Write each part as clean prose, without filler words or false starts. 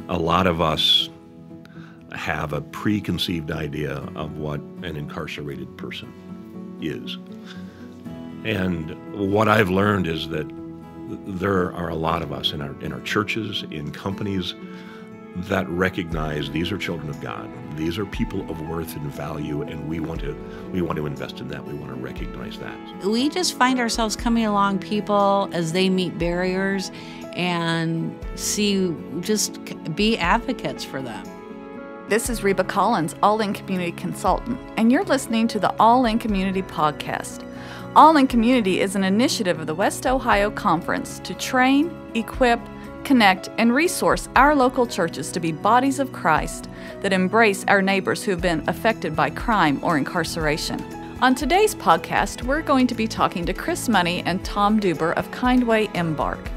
A lot of us have a preconceived idea of what an incarcerated person is. And what I've learned is that there are a lot of us in our churches, in companies, that recognize these are children of God. These are people of worth and value, and we want to invest in that. We want to recognize that. We just find ourselves coming along people as they meet barriers and just be advocates for them. This is Reba Collins, All-In Community Consultant, and you're listening to the All-In Community Podcast. All-In Community is an initiative of the West Ohio Conference to train, equip, connect, and resource our local churches to be bodies of Christ that embrace our neighbors who have been affected by crime or incarceration. On today's podcast, we're going to be talking to Chris Money and Tom Deuber of Kindway EMBARK.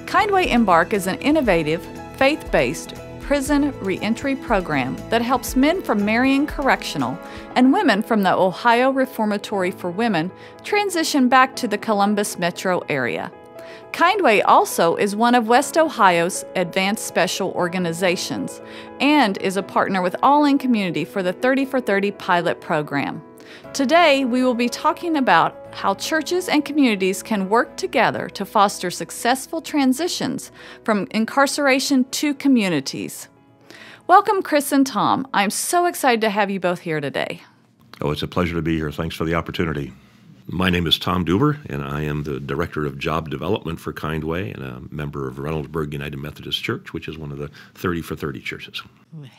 Kindway EMBARK is an innovative, faith-based prison reentry program that helps men from Marion Correctional and women from the Ohio Reformatory for Women transition back to the Columbus metro area. Kindway also is one of West Ohio's advanced special organizations and is a partner with All-In Community for the 30 for 30 pilot program. Today, we will be talking about how churches and communities can work together to foster successful transitions from incarceration to communities. Welcome, Chris and Tom. I'm so excited to have you both here today. Oh, it's a pleasure to be here. Thanks for the opportunity. My name is Tom Deuber, and I am the Director of Job Development for Kindway and a member of Reynoldsburg United Methodist Church, which is one of the 30 for 30 churches.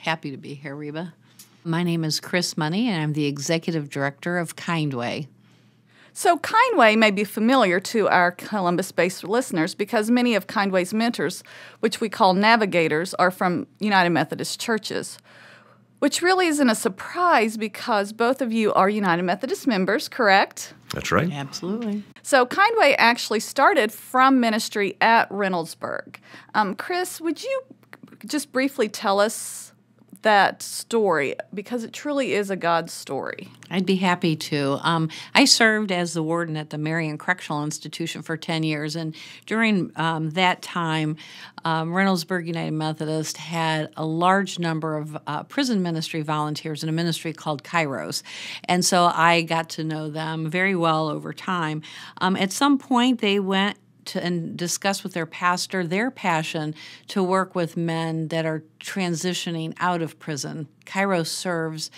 Happy to be here, Reba. My name is Chris Money, and I'm the Executive Director of Kindway. So Kindway may be familiar to our Columbus-based listeners because many of Kindway's mentors, which we call navigators, are from United Methodist churches, which really isn't a surprise because both of you are United Methodist members, correct? That's right. Absolutely. So Kindway actually started from ministry at Reynoldsburg. Chris, would you just briefly tell us that story, because it truly is a God story? I'd be happy to. I served as the warden at the Marion Correctional Institute for 10 years, and during that time, Reynoldsburg United Methodist had a large number of prison ministry volunteers in a ministry called Kairos, and so I got to know them very well over time. At some point, they went and discuss with their pastor their passion to work with men that are transitioning out of prison. Kairos serves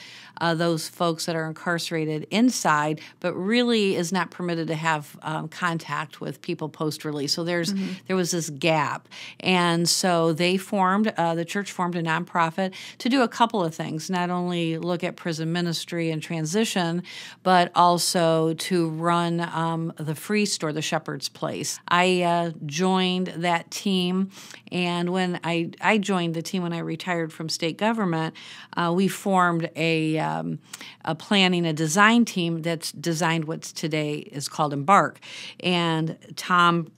those folks that are incarcerated inside, but really is not permitted to have contact with people post-release. So there was this gap. And so they the church formed a nonprofit to do a couple of things, not only look at prison ministry and transition, but also to run the free store, the Shepherd's Place. I joined that team, and when I joined the team when I retired from state government, we formed a design team that's designed what today is called EMBARK. And Tom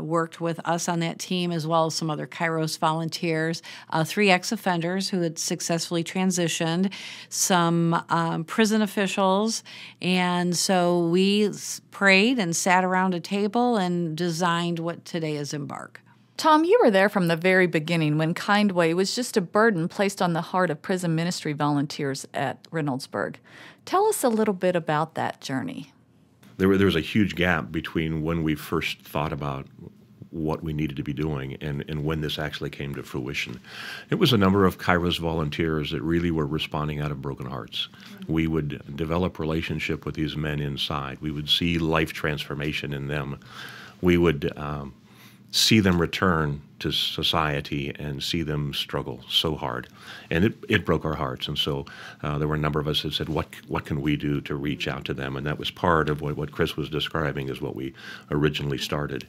worked with us on that team, as well as some other Kairos volunteers, 3 ex-offenders who had successfully transitioned, some prison officials, and so we prayed and sat around a table and designed what today is EMBARK. Tom, you were there from the very beginning when Kindway was just a burden placed on the heart of prison ministry volunteers at Reynoldsburg. Tell us a little bit about that journey. There was a huge gap between when we first thought about what we needed to be doing and when this actually came to fruition. It was a number of Kairos volunteers that really were responding out of broken hearts. We would develop relationship with these men inside. We would see life transformation in them. We would see them return to society and see them struggle so hard. And it broke our hearts. And so there were a number of us that said, what can we do to reach out to them? And that was part of what Chris was describing is what we originally started.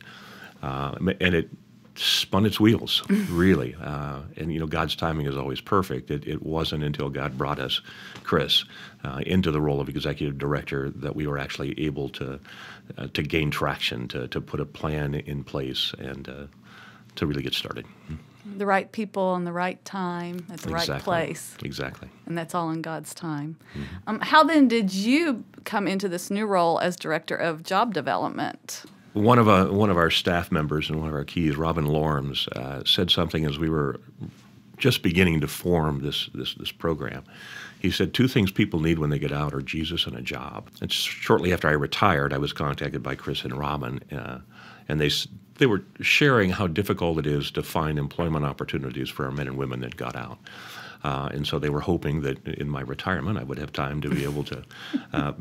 And it spun its wheels, really. And, God's timing is always perfect. It wasn't until God brought us, Chris, into the role of executive director that we were actually able to gain traction, to put a plan in place and to really get started. The right people in the right time at the right place. Exactly. And that's all in God's time. Mm-hmm. How then did you come into this new role as director of job development? One of our staff members and one of our keys, Robin Lorms, said something as we were just beginning to form this program. He said 2 things people need when they get out are Jesus and a job. And shortly after I retired, I was contacted by Chris and Robin, and they were sharing how difficult it is to find employment opportunities for our men and women that got out. And so they were hoping that in my retirement I would have time to be able to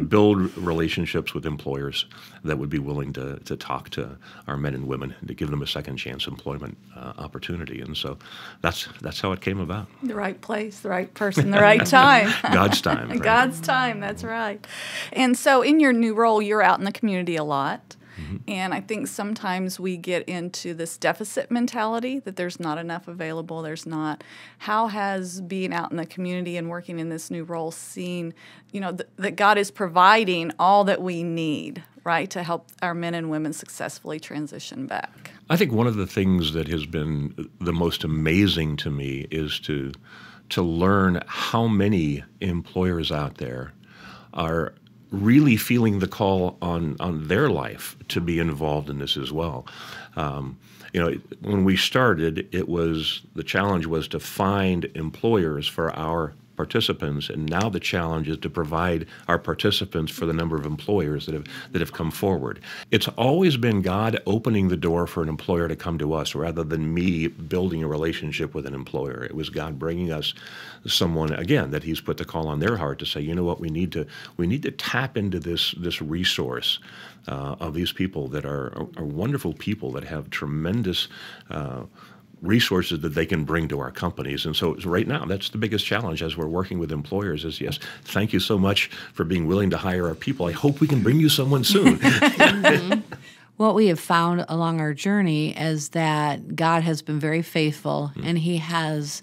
build relationships with employers that would be willing to talk to our men and women, to give them a second chance employment opportunity. And so that's how it came about. The right place, the right person, the right time. God's time. Right? God's time, that's right. And so in your new role, you're out in the community a lot. And I think sometimes we get into this deficit mentality that there's not enough available, there's not. How has being out in the community and working in this new role seen, that God is providing all that we need, right, to help our men and women successfully transition back? I think one of the things that has been the most amazing to me is to learn how many employers out there are really feeling the call on their life to be involved in this as well. When we started, the challenge was to find employers for our participants, and now the challenge is to provide our participants for the number of employers that have come forward. It's always been God opening the door for an employer to come to us rather than me building a relationship with an employer. It was God bringing us someone, again, that He's put the call on their heart to say, you know what, we need to tap into this resource of these people that are wonderful people that have tremendous resources that they can bring to our companies. And so right now, that's the biggest challenge as we're working with employers is, yes, thank you so much for being willing to hire our people. I hope we can bring you someone soon. What we have found along our journey is that God has been very faithful, and He has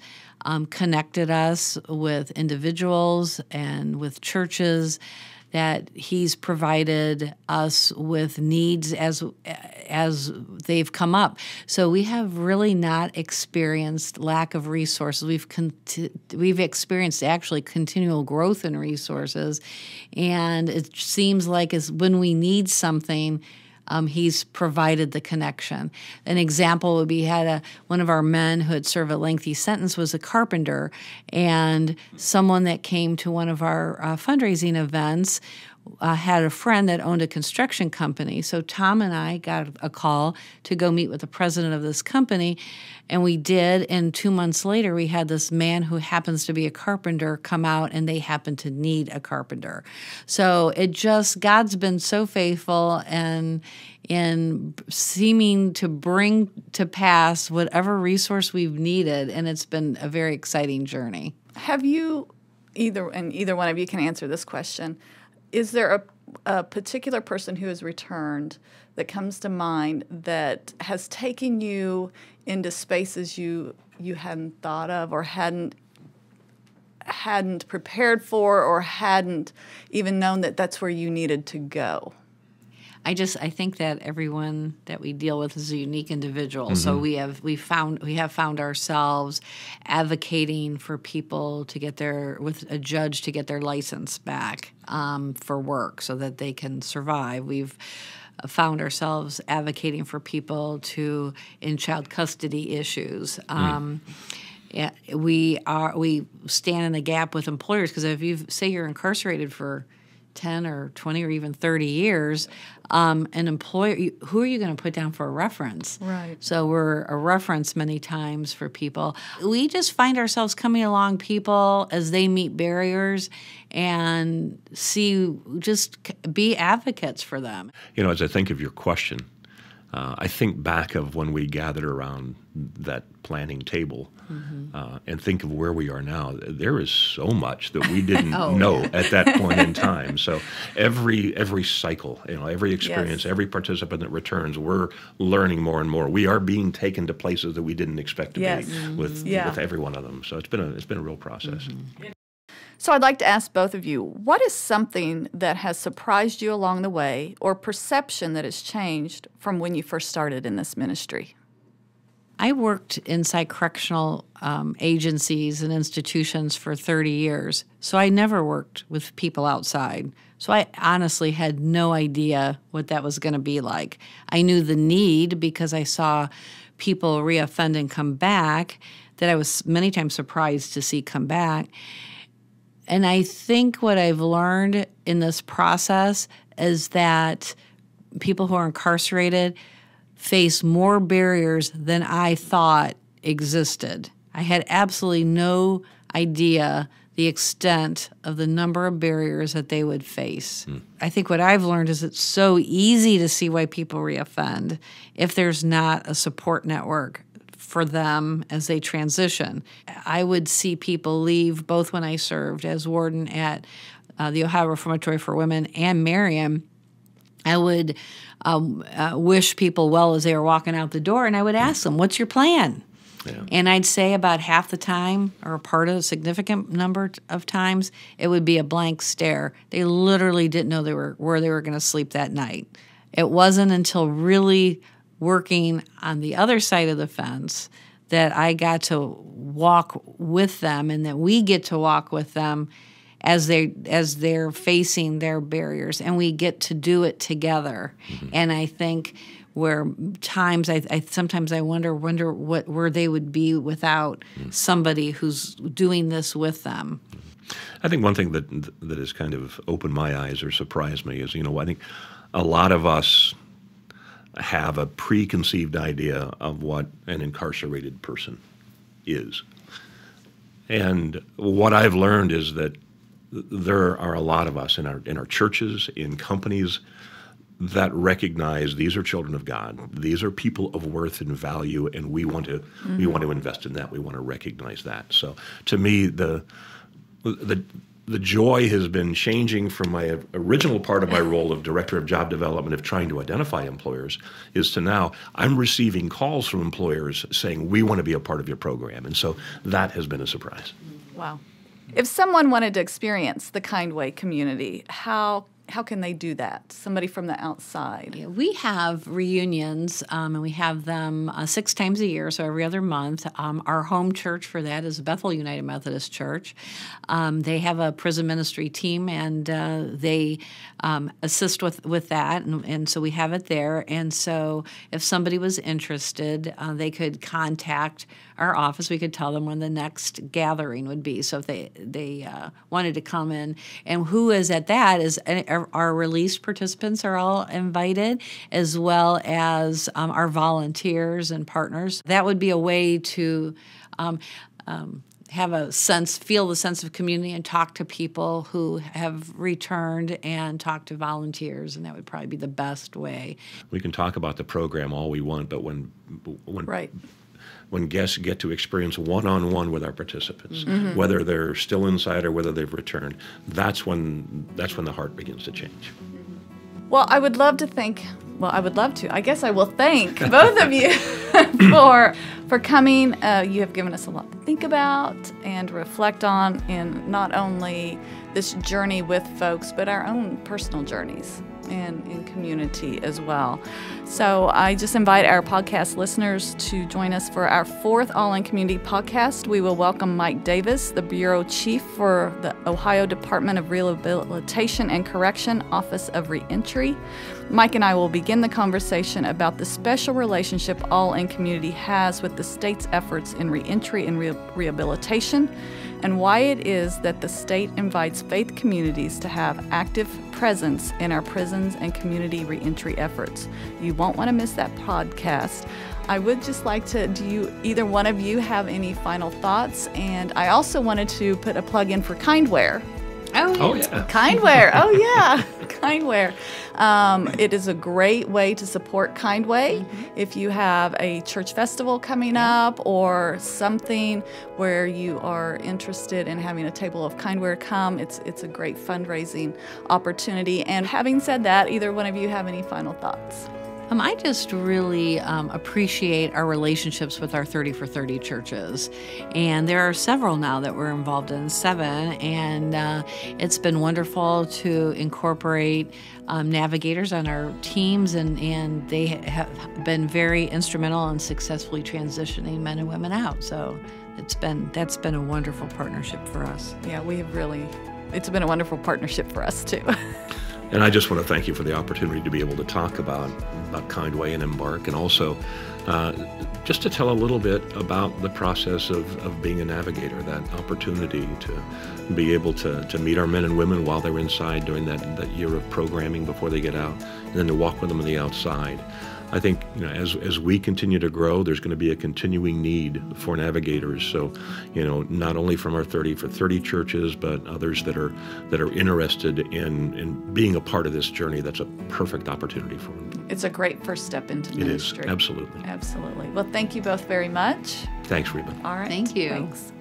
connected us with individuals and with churches, that He's provided us with needs as they've come up. So we have really not experienced lack of resources. We've experienced actually continual growth in resources, and it seems like when we need something, He's provided the connection. An example would be one of our men who had served a lengthy sentence was a carpenter, and someone that came to one of our fundraising events had a friend that owned a construction company. So Tom and I got a call to go meet with the president of this company, and we did. And 2 months later, we had this man who happens to be a carpenter come out, and they happen to need a carpenter. So God's been so faithful and in seeming to bring to pass whatever resource we've needed, and it's been a very exciting journey. Have you, either one of you can answer this question, is there a particular person who has returned that comes to mind that has taken you into spaces you hadn't thought of or hadn't prepared for or hadn't even known that that's where you needed to go? I think that everyone that we deal with is a unique individual. Mm-hmm. So we have found ourselves advocating for people with a judge to get their license back for work so that they can survive. We've found ourselves advocating for people in child custody issues. Yeah, we stand in the gap with employers, because if you say you're incarcerated for 10 or 20 or even 30 years, an employer, who are you going to put down for a reference? Right. So we're a reference many times for people. We just find ourselves coming along people as they meet barriers and just be advocates for them. As I think of your question, I think back of when we gathered around that planning table, and think of where we are now. There is so much that we didn't know at that point in time. So every cycle, every experience, yes, every participant that returns, we're learning more and more. We are being taken to places that we didn't expect to yes, be with every one of them. So it's been a real process. Mm-hmm. So I'd like to ask both of you, what is something that has surprised you along the way, or perception that has changed from when you first started in this ministry? I worked inside correctional agencies and institutions for 30 years, so I never worked with people outside. So I honestly had no idea what that was going to be like. I knew the need because I saw people reoffend and come back. that I was many times surprised to see come back. And I think what I've learned in this process is that people who are incarcerated face more barriers than I thought existed. I had absolutely no idea the extent of the number of barriers that they would face. I think what I've learned is it's so easy to see why people reoffend if there's not a support network for them as they transition. I would see people leave, both when I served as warden at the Ohio Reformatory for Women and Marion. I would wish people well as they were walking out the door, and I would ask them, what's your plan? Yeah. And I'd say about half the time, or a part of a significant number of times, it would be a blank stare. They literally didn't know where they were going to sleep that night. It wasn't until really working on the other side of the fence that I got to walk with them, and that we get to walk with them as they're facing their barriers, and we get to do it together. And I think where times I sometimes I wonder where they would be without somebody who's doing this with them. I think one thing that has kind of opened my eyes or surprised me is, I think a lot of us have a preconceived idea of what an incarcerated person is. And what I've learned is that there are a lot of us in our churches, in companies, that recognize these are children of God. These are people of worth and value, and we want to invest in that. We want to recognize that. So, to me, the joy has been changing from my original part of my role of director of job development, of trying to identify employers, is to now I'm receiving calls from employers saying we want to be a part of your program, and so that has been a surprise. Wow. If someone wanted to experience the Kindway community, how can they do that? Somebody from the outside. Yeah, we have reunions, and we have them 6 times a year, so every other month. Our home church for that is Bethel United Methodist Church. They have a prison ministry team, and they assist with that, and so we have it there. And so if somebody was interested, they could contact our office. We could tell them when the next gathering would be. So if they wanted to come in, and who is at that is our released participants are all invited, as well as our volunteers and partners. That would be a way to have feel the sense of community and talk to people who have returned and talk to volunteers, and that would probably be the best way. We can talk about the program all we want, but when right. When guests get to experience one-on-one with our participants, whether they're still inside or whether they've returned, that's when the heart begins to change. Well, I would love to. I guess I will thank both of you for coming. You have given us a lot to think about and reflect on in not only this journey with folks, but our own personal journeys and in community as well. So I just invite our podcast listeners to join us for our 4th All in Community podcast. We will welcome Mike Davis, the Bureau Chief for the Ohio Department of Rehabilitation and Correction, Office of Reentry. Mike and I will begin the conversation about the special relationship All in Community has with the state's efforts in reentry and rehabilitation, and why it is that the state invites faith communities to have active presence in our prisons and community reentry efforts. You won't want to miss that podcast. I would just like to, either one of you have any final thoughts? And I also wanted to put a plug in for Kindway. Oh yeah. Kindway. Oh yeah. Kindway. It is a great way to support Kindway. If you have a church festival coming up or something where you are interested in having a table of Kindway come, it's a great fundraising opportunity. And having said that, either one of you have any final thoughts? I just really appreciate our relationships with our 30 for 30 churches. And there are several now that we're involved in, 7. And it's been wonderful to incorporate navigators on our teams, and they have been very instrumental in successfully transitioning men and women out. So that's been a wonderful partnership for us. Yeah, it's been a wonderful partnership for us too. And I just want to thank you for the opportunity to be able to talk about Kindway and EMBARK, and also just to tell a little bit about the process of being a navigator, that opportunity to be able to meet our men and women while they're inside during that year of programming before they get out, and then to walk with them on the outside. I think, as we continue to grow, there's going to be a continuing need for navigators. So, not only from our 30 for 30 churches, but others that are interested in being a part of this journey. That's a perfect opportunity for them. It's a great first step into ministry. It is, absolutely. Absolutely. Well, thank you both very much. Thanks, Reba. All right. Thank you. Thanks.